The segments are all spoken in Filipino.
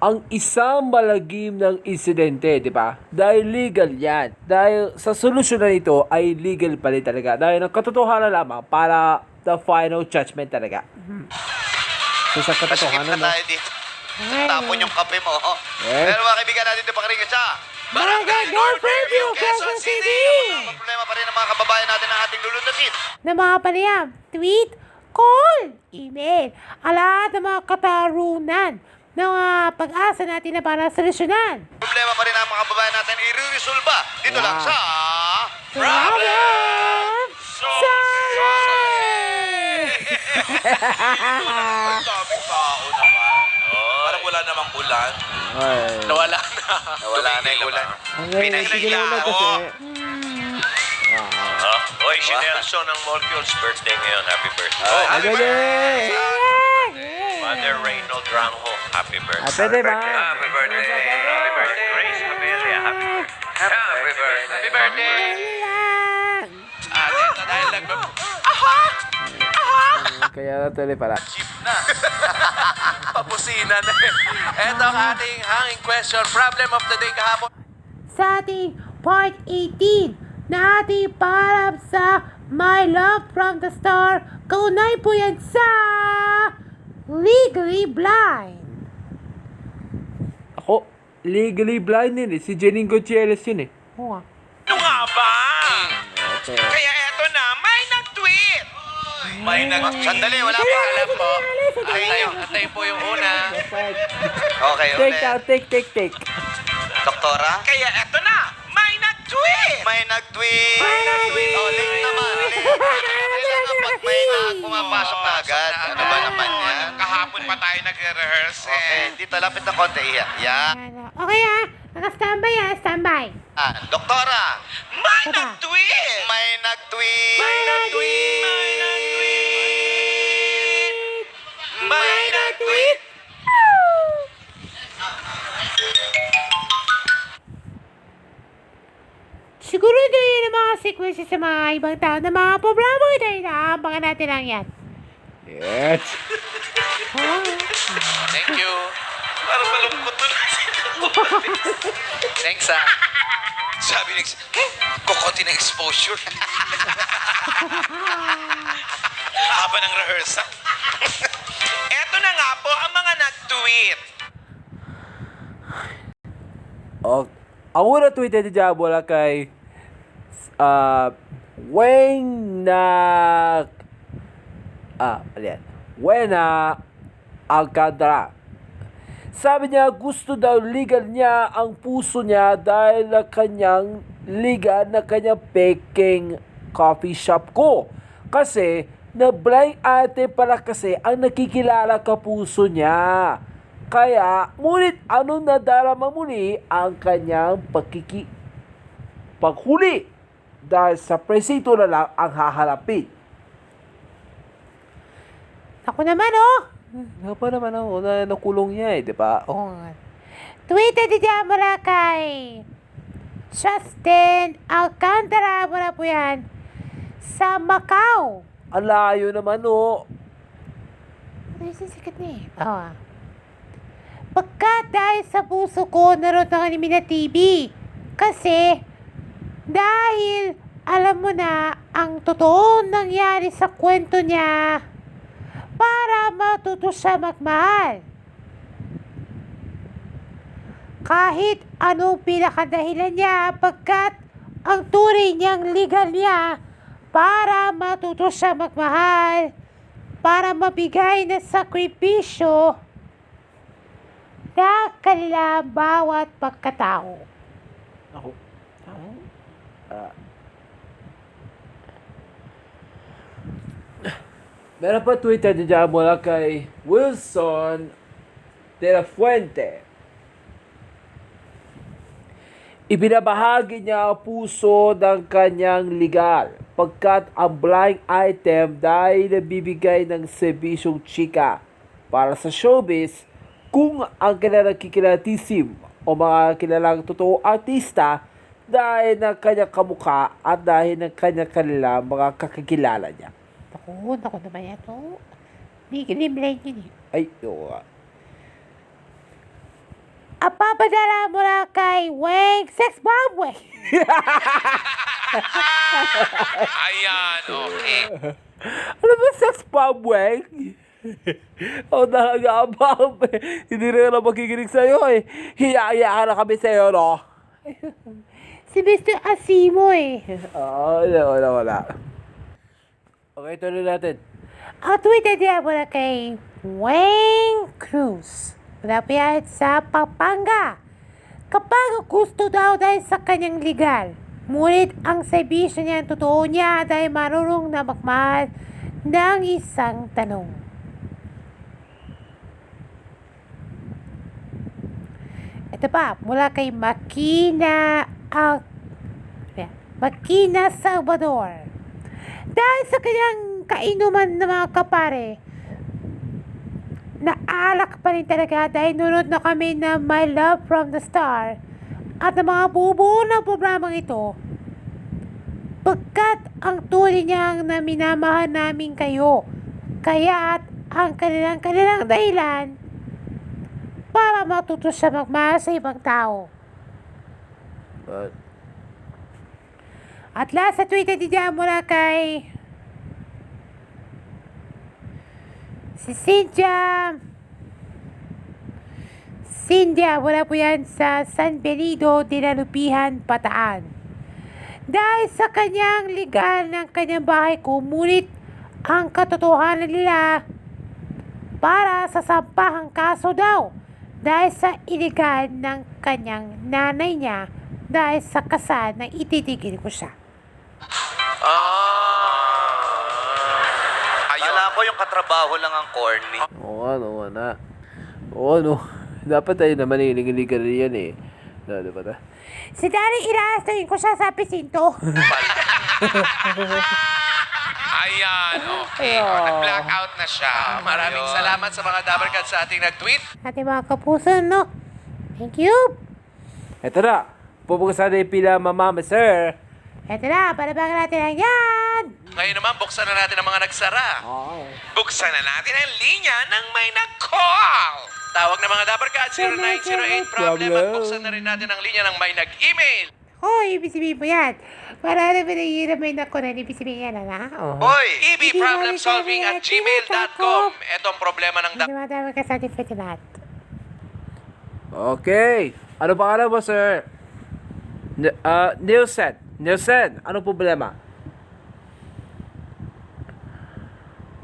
ang isang malagim ng insidente, di ba? Dahil legal yan. Dahil sa solusyon na ito ay legal pa rin talaga. Dahil ang katotohanan lamang para the final judgment talaga. So sa Masikip katotohanan, na tayo dito. Tapon yung kape mo. Eh? Pero mga kaibigan natin ito pakiringin sa Barangay North Fairview, Quezon City! Ang problema pa rin ng mga kababayan natin ang ating lulundasin. Na mga panayam, tweet, call, email, lahat ng mga katarunan ng pag-asa natin na para solusyonan. Problema pa rin ang mga kababayan natin i-resolve dito lang sa Problem Solved! Ang daming tao naman. Parang wala namang ulan. ay. Nawala na. Nawala na yung ulan. Okay, sige na ulit kasi. Oy, si Nelson ng Molecules birthday ngayon. Happy birthday. Oh, Happy birthday! Mother Reynold Rangho, happy birthday. Happy birthday, ma! Happy birthday. Happy birthday. Grace Amelia, happy birthday. Happy birthday. Happy birthday! Ito dahil Kaya natuloy pala. jeep na. Papusina na. Ito ang ating hanging question. Problem of the day kahapon. Sa ating part 18 na ating pangarap sa My Love from the Star, kaunay po yan sa Legally Blind. Ako, legally blind yun eh. Si Janine Gutierrez yun eh. Oo nga. Ano nga ba? Okay. Kaya eto na, may nag-tweet. May Sandali, wala pa. Alam po. Antay po yung una. Okay, Take ulit. out, take. Doktora? Kaya eto na, may nag-tweet. May nag-tweet. Oh, late naman. Late. Kailangan pag may pumapasok na agad. Ano ba naman yan? Kahapon pa tayo nagre-rehearse Okay, dito lapit na konti. Yan. Okay naka-standby standby. Doktora! May Tara. nag-tweet. May nag-tweet. May nag-tweet. May nag-tweet. Siguro ito yun ang mga sequences sa mga ibang tao na mga problema ito yun. Abangan natin lang yan. Yes. Thank you. Parang malungkot to na. Thanks Sabi ni kukunti na exposure. Haba ng rehearsal. Eto na nga po ang mga nag-tweet. Oh, ang una tweeted ni Jabola kay Wena Alcantara. Sabi niya gusto daw legal niya ang puso niya dahil na kanyang liga na kanyang peking coffee shop ko. Kasi na blind ate pala kasi ang nakikilala ka puso niya. Kaya, ngunit ano nadarama muli ang kanyang paghuli dahil sa presinto na lang ang haharapin. Ako naman Nga pa naman ako na nakulong niya di ba? Oo nga. Tweeted ni Jamala kay Justin Alcantara. Mula po yan sa Macau. Ang layo naman Ay, sisikat na eh. Oo. Pagkat dahil sa puso ko, naroon ang Animina TV. Kasi, dahil alam mo na ang totoong nangyari sa kwento niya para matuto siya magmahal. Kahit anong pinakadahilan niya, pagkat ang turing niyang legal niya para matuto siya magmahal, para mabigay na sakripisyo na kanila bawat pagkatao. Ako. Meron pa Twitter dyan mula kay Wilson de la Fuente. Ibinabahagi niya ang puso ng kanyang legal pagkat ang blind item dahil nabibigay ng serbisyong chika para sa showbiz kung ang kilalang kikilatisim o mga kilalang totoong artista dahil ng kanyang kamukha at dahil ng kanyang mga kakakilala niya. Naku naman yan. Hindi, blind yun eh. Ay, oo nga. Papadala mo na kay Wang Sexbomb. Ayan, okay. Ano ba sex bomb, Weng? O talaga ba? Hindi rin na makikinig sa'yo eh. Hiya-hiya ka na kami sa'yo, no? Si Mr. Asimo eh. Wala. Okay, tuloy natin. Ang tweet niya mo na kay Wang Cruz. Mula po yan sa Pampanga. Kapag gusto daw dahil sa kanyang legal, ngunit ang serbisyo niya, totoo niya dahil marunong na magmahal ng isang tanong. Ito pa, mula kay Makina Salvador. Dahil sa kanyang kainuman ng mga kapare, naalak pa rin talaga dahil nunod na kami na My Love from the Star at ang mga bubuo ng programang ito. Pagkat ang tunay niyang na minamahal namin kayo, kaya at ang kanilang dahilan para matuto siya magmahal sa ibang tao. At last sa Twitter niya mula kay si Cynthia, wala po yan sa San Benito de la Lupihan, Bataan. Dahil sa kanyang legal ng kanyang bahay, ngunit ang katotohanan nila para sa sampahang kaso daw dahil sa illegal ng kanyang nanay niya dahil sa kasal na ititigil ko siya. Akala ko yung katrabaho lang ang corny. Oo na. Dapat tayo naman iligal yan eh. Diba na? Si Daddy irastuin ko siya sa presinto. Ayan, okay. Nag-blackout na siya. Maraming salamat sa mga Dabarkad sa ating nag-tweet. Ating mga kapuso, no? Thank you. Eto na. Pupukasan na yung pila, mama, sir. Eto na, palabagan natin ang yan. Ngayon naman, buksan na natin ang mga nagsara. Oo. Buksan na natin ang linya ng may nag-call. Tawag na mga Dabarkad, 0908-PROBLEM. At buksan na rin natin ang linya ng may nag-email. Hoy, ibig sabihin mo yan. Para na pinahirap may nakunan, ibig sabihin yan, ha? Hoy! ebproblemsolving@gmail.com. Ito ang problema ng Hindi mo tawag ka sa ating pwede lahat. Okay. Ano pangalan mo, sir? Nielsen, ano problema?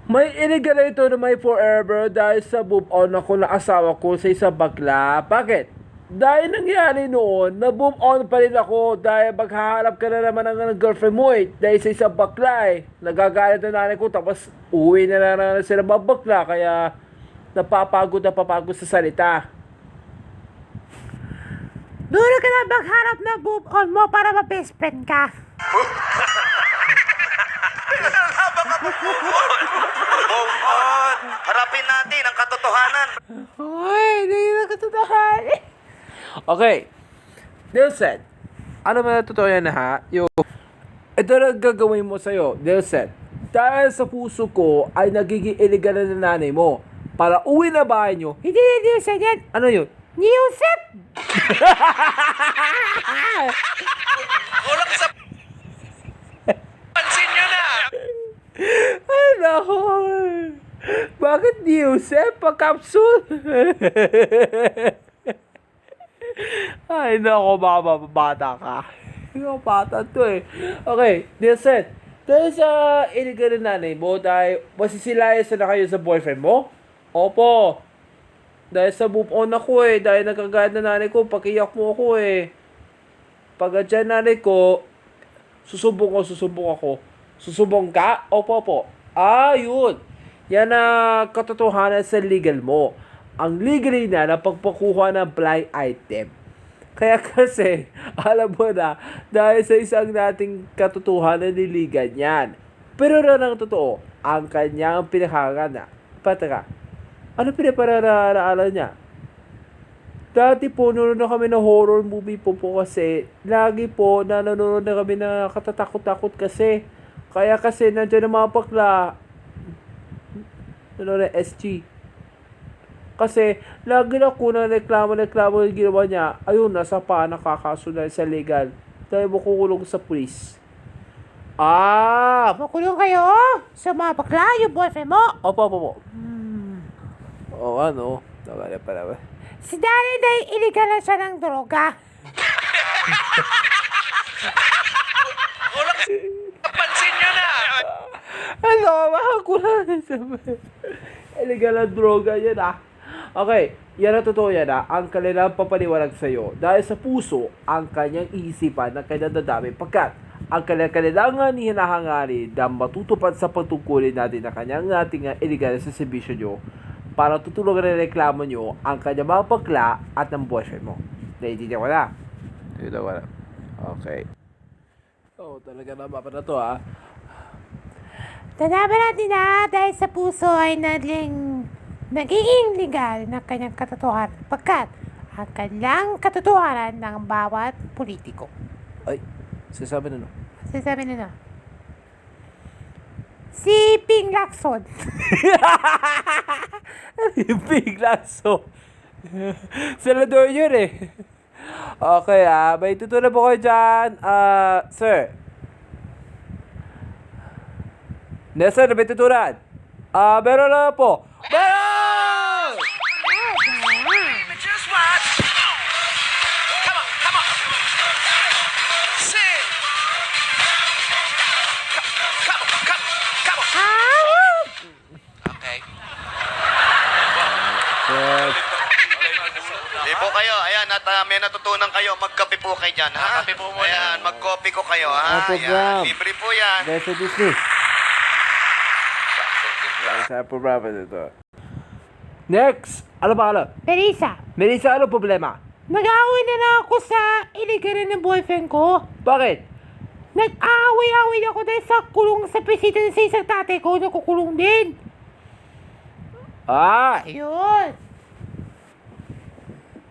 May illegal ito na may forever dahil sa move on ako na asawa ko sa isang bakla. Bakit? Dahil nangyari noon, na move on pa rin ako dahil maghahanap ka na naman ng girlfriend mo eh. Dahil sa isang bakla eh. Nagagalit na nanay ko tapos uwi na sila mga bakla kaya napapagod sa salita. Dulo ka na magharap na move on mo para ma-best friend ka. Move on! Harapin natin ang katotohanan. Hoy, hindi na katudahan. Okay. Nielsen, ano ba na totoo yan ha? Ito na gagawin mo sa'yo, Nielsen. Dahil sa puso ko ay nagiging illegal na nanay mo. Para uwi na bahay nyo. Hindi na Nielsen yan. Ano yun? Nielsen! kulang sa... Pansin nyo na! Ay, nako. Bakit Nielsen? Pa-capsule? Ay, nako, bata ka. Ikaw, bata to eh. Okay, Nielsen. Dahil sa illegal na nanay mo, dahil masisilayas na kayo sa boyfriend mo? Opo. Dahil sa move on ako eh. Dahil nagkagad na nanay ko, pakiyak mo ako eh. Pag dyan nanay ko, susubong ako. Susubong ka? Opo. Yun. Yan ang katotohanan sa legal mo. Ang legal na pagpakuha ng blind item. Kaya kasi, alam mo na, dahil sa isang nating katotohanan niligan yan. Pero ang totoo, ang kanyang pinakakana. Pataka, ano pinapararaalan niya? Dati po, nanonood na kami ng horror movie po kasi lagi po nanonood na kami na katatakot-takot kasi. Kaya kasi nandiyan ang mga bakla. Nanonood na SG. Kasi lagi na kuna reklamo yung ginawa niya. Ayun, nasa pa nakakasunod sa legal. Dahil makukulong sa pulis. Ah! Makulong kayo sa mga bakla, yung boyfriend mo. Opo. Oo, ano? Tama na pala. Si Danny dahil illegal na siya ng droga. Pansin nyo na! Ano? Makakulang sa illegal na droga yan Okay, yan ang totoo yan Ang kanilang papaliwanag sa'yo. Dahil sa puso, ang kanyang iisipan ng kanyang dadami. Pagkat, ang kailangan hinahangari na matutupad sa pagtungkulin natin na kanyang ating illegal sa servisyo nyo para tutulungan ng reklamo nyo ang kanyang mga bakla at ng boyfriend mo. Naiintindihan ko na? Naiintindihan ko na. Okay. Talaga naman pa na to Tanaman natin na dahil sa puso ay nagiging legal na kanyang katotohanan pagkat ang kanyang katotohanan ng bawat politiko. Ay, sasabi na no? Sasabi na. Si Ping Lacson. Bigla so. Senador yun Okay may tutunan po kayo dyan. Sir. Sir, may tutunan. Meron na po. Meron! Just watch! Come on! Sing! Come on! Okay. Sir. Hindi po kayo. Ayan, at may natutunan kayo. Magkape po kayo dyan, ha? Kape po muna. Ayan, magkopi ko kayo, ha? Opo, Ayan, Bram. libre po yan. Dahil sa Disney. Sa programa ito. Next! Ano ba alam? Melissa, ano problema? Nag-aaway na lang ako sa illegal ng boyfriend ko. Bakit? Nag-aaway ako dahil sa kulong sa presita sa isang tatay ko, nakukulong din. Ayun.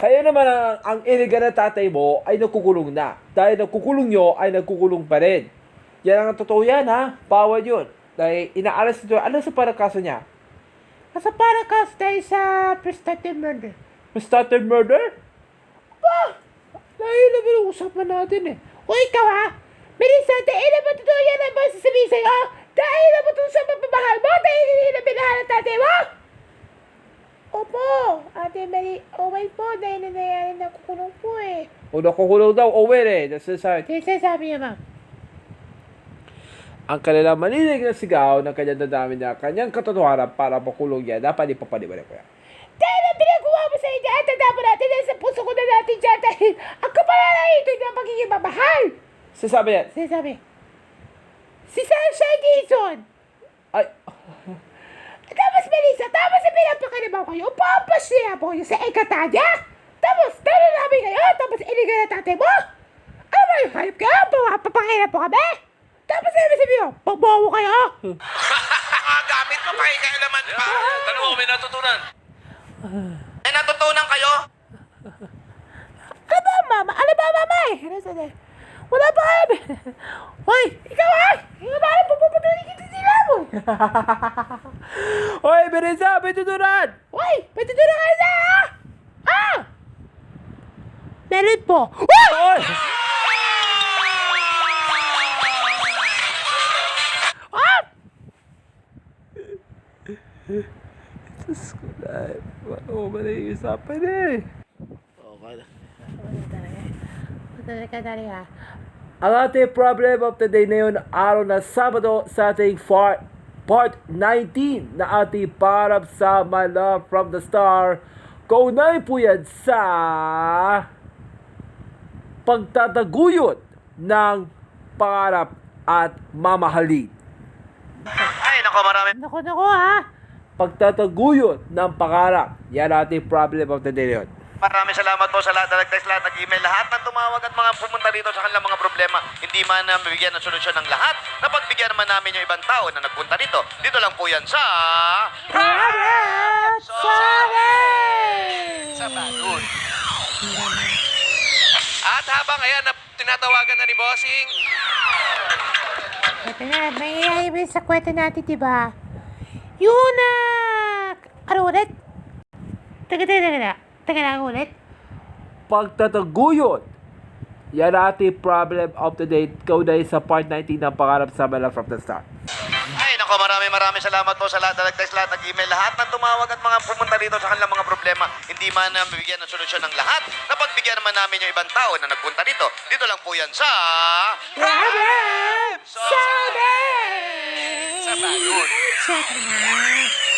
Kayo naman ang illegal na tatay mo ay nagkukulong na. Dahil nagkukulong nyo ay nagkukulong pa rin. Yan ang totoo yan Bawal yun. Dahil inaalas nito. Ano sa parang kaso niya? Nasa para kaso dahil sa prestated murder. Started murder? Dahil na pinag-usapan natin O ikaw Melissa, dahil na ba totoo yan ang mga sasabihin sa'yo? Dahil na ba totoo sa pagmamahal mo? Dahil hindi na pinahal ang tatay mo? Opo, Ate Mary, okay po, dahil nangyayari na kukulong po O nakukulong daw, Nasasabi. Sabi niya, ma'am. Ang kanilang manilig na sigaw ng kanyang dadami na kanyang katotohanan para makulong yan, dapat ipapaliwanag ko yan. Dahil ang pinagawa mo sa inyo at tanda mo natin dahil sa puso ko na natin dyan dahil ang kapalalay ito na magiging mamahal. Sasabi yan. Sabi, si Sunshine Dizon. Ay, Tapos Melissa, tapos sa pinapakinabaw kayo, papasya po kayo sa Ekatanya. Tapos, namin kayo, tapos iligan na tatay mo. Ano ba yung halip kayo? Papakina po kami. Tapos sabi mo, pagbawo kayo. Mga gamit mo, pakikailaman pa. Tanong mo, may natutunan. May natutunan kayo? Ano ba, mama? Wala pa kami. Hoy, ikaw Ikaw ba alam, pupupatuloy kita sila mo. Hoy, Melissa, may tutunan! Hoy, patutuloy kayo na Meron po. Hoy! Diyos ko na. Ano ba naiusapan Okay na. Talaga. Ang ating problem of the day na yun, araw na Sabado sa ating part 19 na ating Parab sa My Love from the Star. Kaunay po yan sa pagtataguyod ng pangarap at mamahalin. Ay, nako, marami. Naku, Pagtataguyod ng pangarap. Yan ating problem of the day na yun. Maraming salamat po sa lahat na nag-text, lahat nag-email, lahat ng tumawag at mga pumunta dito sa kanilang mga problema. Hindi man na mabigyan ng solusyon ng lahat, napagbigyan naman namin yung ibang tao na nagpunta dito. Dito lang po yan sa... Sa Balon. At habang ayan, tinatawagan na ni Bossing. Ito na, may sa kwento natin, diba? Yun ano ulit? Teka lang ulit. Pagtataguyod. Yan ating problem of the day. Kaugnay sa part 19 ng Pangarap sa Mela from the start. Ay, nako, maraming salamat po sa lahat na nag-text, lahat nag-email, lahat ng tumawag at mga pumunta dito sa kanilang mga problema. Hindi man na mabigyan ng solusyon ng lahat. Napagbigyan naman namin yung ibang tao na nagpunta dito. Dito lang po yan sa... Problem! Solved! Check na.